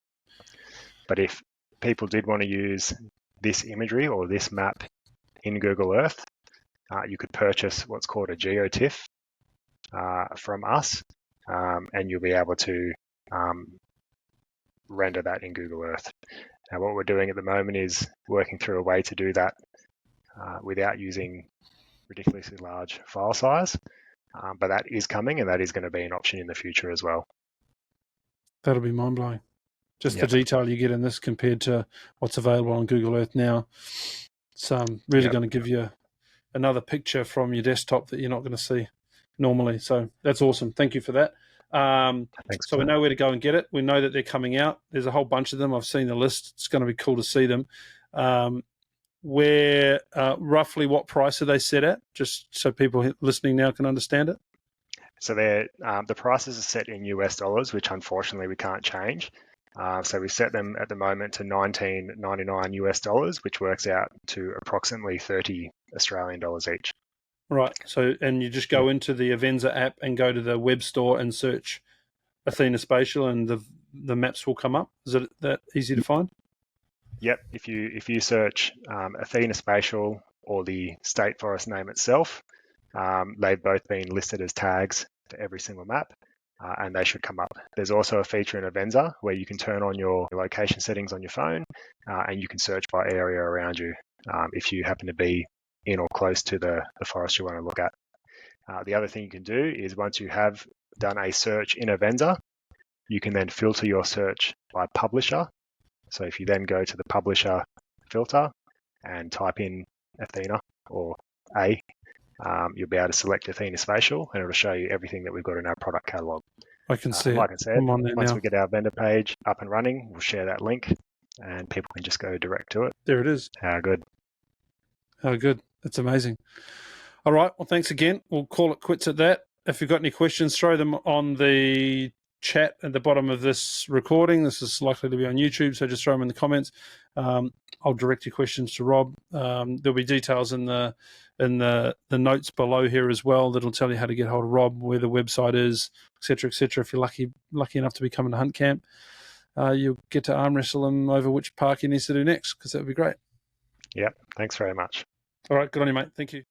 But if people did want to use this imagery or this map in Google Earth, you could purchase what's called a GeoTIFF from us, and you'll be able to render that in Google Earth. Now, what we're doing at the moment is working through a way to do that without using ridiculously large file size, but that is coming, and that is going to be an option in the future as well. That'll be mind-blowing. Just the detail you get in this compared to what's available on Google Earth now. It's really going to give you another picture from your desktop that you're not going to see normally. So that's awesome. Thank you for that. Thanks, so we know where to go and get it. We know that they're coming out. There's a whole bunch of them. I've seen the list. It's going to be cool to see them. Where roughly what price are they set at? Just so people listening now can understand it. So the prices are set in US dollars, which unfortunately we can't change. So we set them at the moment to $19.99 US dollars, which works out to approximately 30 Australian dollars each. Right. So, and you just go into the Avenza app and go to the web store and search Athena Spatial, and the maps will come up. Is it that easy to find? Yep. If you search Athena Spatial or the state forest name itself, they've both been listed as tags to every single map, and they should come up. There's also a feature in Avenza where you can turn on your location settings on your phone, and you can search by area around you if you happen to be in or close to the forest you want to look at. The other thing you can do is once you have done a search in Avenza, you can then filter your search by publisher. So if you then go to the publisher filter and type in Athena or you'll be able to select Athena Spatial, and it'll show you everything that we've got in our product catalog. I can see like it. I said, once we get our vendor page up and running, we'll share that link and people can just go direct to it. There it is. How good. How good. That's amazing. All right. Well, thanks again. We'll call it quits at that. if you've got any questions, throw them on the chat at the bottom of this recording. This is likely to be on YouTube, so just throw them in the comments. I'll direct your questions to Rob. There'll be details in the notes below here as well that'll tell you how to get hold of Rob, where the website is, etc., etc. If you're lucky enough to be coming to Hunt Camp, you'll get to arm wrestle him over which park he needs to do next, because that would be great. Yep. Thanks very much. All right, good on you, mate. Thank you.